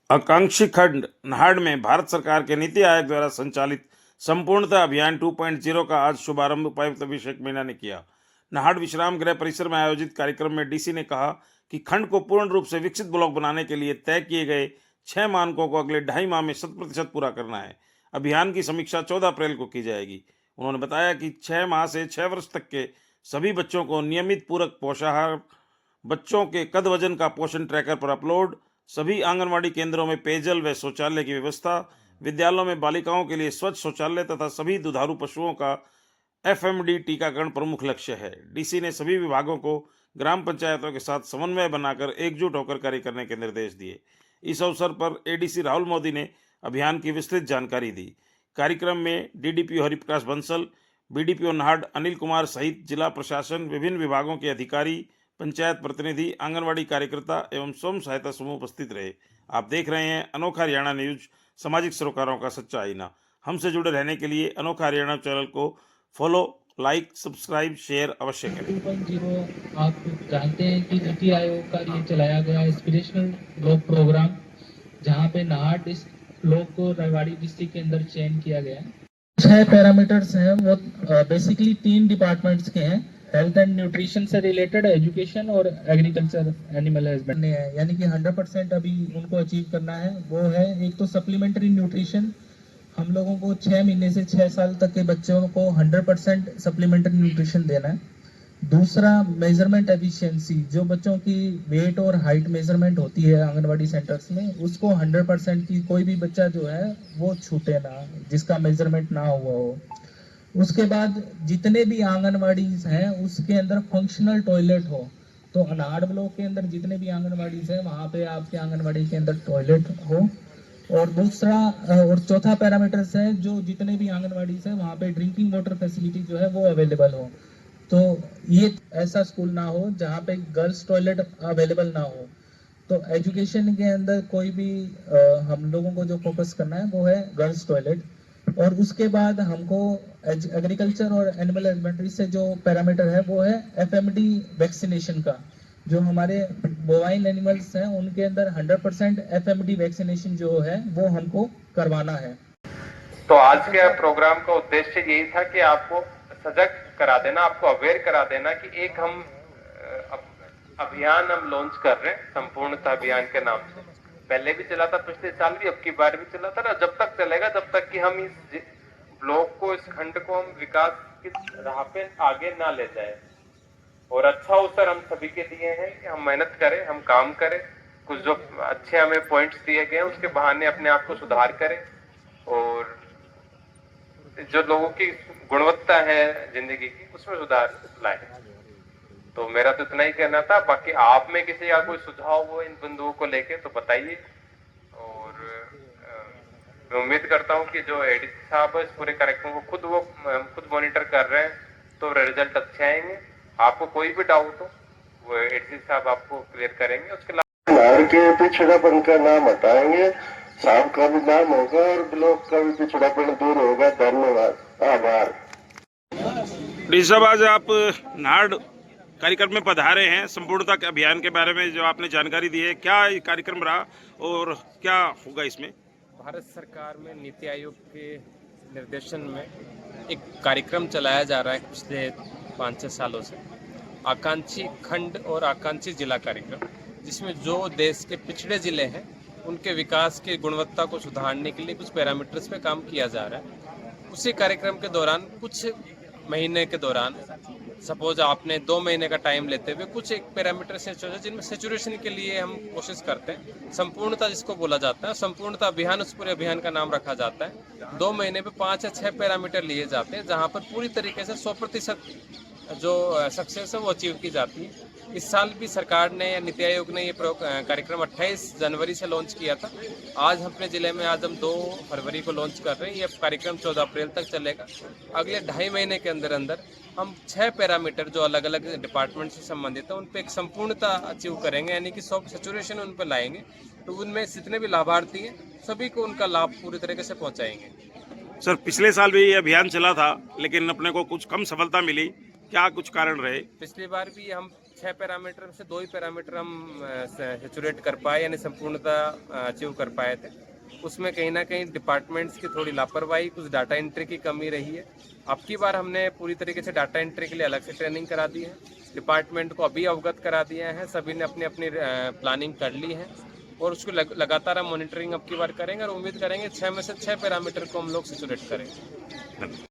आकांक्षी खंड नाहड़ में भारत सरकार के नीति आयोग द्वारा संचालित संपूर्णता अभियान 2.0 का आज शुभारंभ उपायुक्त अभिषेक मीणा ने किया। नाहड़ विश्राम गृह परिसर में आयोजित कार्यक्रम में डीसी ने कहा कि खंड को पूर्ण रूप से विकसित ब्लॉक बनाने के लिए तय किए गए 6 मानकों को अगले 2.5 माह में 100% पूरा करना है। अभियान की समीक्षा 14 अप्रैल को की जाएगी। उन्होंने बताया कि 6 माह से 6 वर्ष तक के सभी बच्चों को नियमित पूरक पोषाहार, बच्चों के कद वजन का पोषण ट्रैकर पर अपलोड, सभी आंगनवाड़ी केंद्रों में पेयजल व शौचालय की व्यवस्था, विद्यालयों में बालिकाओं के लिए स्वच्छ शौचालय तथा सभी दुधारू पशुओं का एफएमडी टीकाकरण प्रमुख लक्ष्य है। डीसी ने सभी विभागों को ग्राम पंचायतों के साथ समन्वय बनाकर एकजुट होकर कार्य करने के निर्देश दिए। इस अवसर पर एडीसी राहुल मोदी ने अभियान की विस्तृत जानकारी दी। कार्यक्रम में डीडीपीओ हरिप्रकाश बंसल, बीडीपीओ नाहड़ अनिल कुमार सहित जिला प्रशासन, विभिन्न विभागों के अधिकारी, पंचायत प्रतिनिधि, आंगनवाड़ी कार्यकर्ता एवं स्वयं सहायता समूह उपस्थित रहे। आप देख रहे हैं अनोखा हरियाणा न्यूज, सामाजिक सरोकारों का सच्चा आईना। हमसे जुड़े रहने के लिए अनोखा हरियाणा चैनल को फॉलो, लाइक, सब्सक्राइब, शेयर अवश्य करें। 2.0 आप जानते हैं कि नीति आयोग का ये चलाया गया इंस्पिरेशनल ब्लॉक प्रोग्राम, जहाँ पे नाहड़ ब्लॉक को रेवाड़ी डिस्ट्रिक्ट के अंदर चयन किया गया है। 6 पैरामीटर्स हैं, वो बेसिकली 3 डिपार्टमेंट्स के हैं, हेल्थ एंड न्यूट्रिशन से रिलेटेड, एजुकेशन और एग्रीकल्चर एनिमल हस्बेंड्री है, यानी कि 100% अभी उनको अचीव करना है। वो है एक तो सप्लीमेंट्री न्यूट्रिशन, हम लोगों को 6 महीने से 6 साल तक के बच्चों को 100% सप्लीमेंट्री न्यूट्रिशन देना है। दूसरा, मेजरमेंट एफिशिएंसी, जो बच्चों की वेट और हाइट मेजरमेंट होती है आंगनवाड़ी सेंटर्स में, उसको 100% की, कोई भी बच्चा जो है वो छूटे ना जिसका मेजरमेंट ना हुआ हो। उसके बाद जितने भी आंगनवाड़ी हैं उसके अंदर फंक्शनल टॉयलेट हो, तो नाहड़ ब्लॉक के अंदर जितने भी आंगनवाड़ी हैं वहाँ पे आपके आंगनवाड़ी के अंदर टॉयलेट हो। और दूसरा और चौथा पैरामीटर्स है, जो जितने भी आंगनवाड़ी है वहाँ पे ड्रिंकिंग वाटर फैसिलिटी जो है वो अवेलेबल हो। तो ये ऐसा स्कूल ना हो जहाँ पे गर्ल्स टॉयलेट अवेलेबल ना हो। तो एजुकेशन के अंदर कोई भी हम लोगों को जो फोकस करना है वो है गर्ल्स टॉयलेट। और उसके बाद हमको एग्रीकल्चर और एनिमल हस्बेंड्री से जो पैरामीटर है वो है एफएमडी वैक्सीनेशन का। जो हमारे बोवाइन एनिमल्स हैं उनके अंदर 100% एफएमडी वैक्सीनेशन जो है वो हमको करवाना है। तो आज के प्रोग्राम का उद्देश्य यही था कि आपको सजग करा देना, आपको अवेयर करा देना कि एक हम अभियान हम लॉन्च कर रहे हैं संपूर्णता अभियान के नाम से। पहले भी चला था, पिछले साल भी, अब की बार भी चला था ना। जब तक चलेगा जब तक कि हम इस ब्लॉक को, इस खंड को हम विकास की राह पे आगे ना ले जाए। और अच्छा अवसर हम सभी के लिए है कि हम मेहनत करें, हम काम करें, कुछ जो अच्छे हमें पॉइंट्स दिए गए हैं उसके बहाने अपने आप को सुधार करें, और जो लोगों की गुणवत्ता है जिंदगी की उसमें सुधार लाए। तो मेरा तो इतना ही कहना था। बाकी आप में किसी का कोई सुझाव हो इन बिंदुओं को लेके तो बताइए। और मैं उम्मीद करता हूँ कि जो एडीसी साहब है इस पूरे कार्यक्रम को खुद मॉनिटर कर रहे हैं तो रिजल्ट अच्छे आएंगे। आपको कोई भी डाउट हो वो एडीसी साहब आपको क्लियर करेंगे। उसके अलावा नाहड़ के पिछड़ापन का नाम हटाएंगे, साहब का भी नाम होगा और ब्लॉक का भी पिछड़ापन दूर होगा। धन्यवाद, आभार। डी साहब, आज आप नाहड़ कार्यक्रम में पधारे हैं। संपूर्णता के अभियान के बारे में जो आपने जानकारी दी है, क्या कार्यक्रम रहा और क्या होगा इसमें? भारत सरकार में नीति आयोग के निर्देशन में एक कार्यक्रम चलाया जा रहा है पिछले 5-6 सालों से, आकांक्षी खंड और आकांक्षी जिला कार्यक्रम, जिसमें जो देश के पिछड़े जिले हैं उनके विकास की गुणवत्ता को सुधारने के लिए कुछ पैरामीटर्स पे काम किया जा रहा है। उसी कार्यक्रम के दौरान कुछ महीने के दौरान, सपोज आपने 2 महीने का टाइम लेते हुए, कुछ एक पैरामीटर जिनमें सेचुरेशन के लिए हम कोशिश करते हैं, संपूर्णता जिसको बोला जाता है, संपूर्णता अभियान, उस पूरे अभियान का नाम रखा जाता है। 2 महीने में 5 या 6 पैरामीटर लिए जाते हैं जहाँ पर पूरी तरीके से 100% जो सक्सेस है वो अचीव की जाती है। इस साल भी सरकार ने या नीति आयोग ने ये कार्यक्रम 28 जनवरी से लॉन्च किया था। आज अपने ज़िले में आज हम 2 फरवरी को लॉन्च कर रहे हैं। ये कार्यक्रम 14 अप्रैल तक चलेगा। अगले 2.5 महीने के अंदर अंदर हम 6 पैरामीटर जो अलग अलग डिपार्टमेंट से संबंधित है उन पर एक संपूर्णता अचीव करेंगे, यानी कि सेचुरेशन उन पर लाएंगे। तो उनमें जितने भी लाभार्थी हैं सभी को उनका लाभ पूरी तरीके से पहुँचाएंगे। सर, पिछले साल भी ये अभियान चला था लेकिन अपने को कुछ कम सफलता मिली, क्या कुछ कारण रहे? पिछली बार भी हम 6 पैरामीटर में से 2 ही पैरामीटर हम सेचुरेट कर पाए, यानी संपूर्णता अचीव कर पाए थे। उसमें कहीं ना कहीं डिपार्टमेंट्स की थोड़ी लापरवाही, कुछ डाटा एंट्री की कमी रही है। अब की बार हमने पूरी तरीके से डाटा एंट्री के लिए अलग से ट्रेनिंग करा दी है, डिपार्टमेंट को अभी अवगत करा दिया है, सभी ने अपनी अपनी प्लानिंग कर ली है और उसको लगातार हम मॉनिटरिंग अब की बार करेंगे और उम्मीद करेंगे 6 में से 6 पैरामीटर को हम लोग सेचुरेट करेंगे।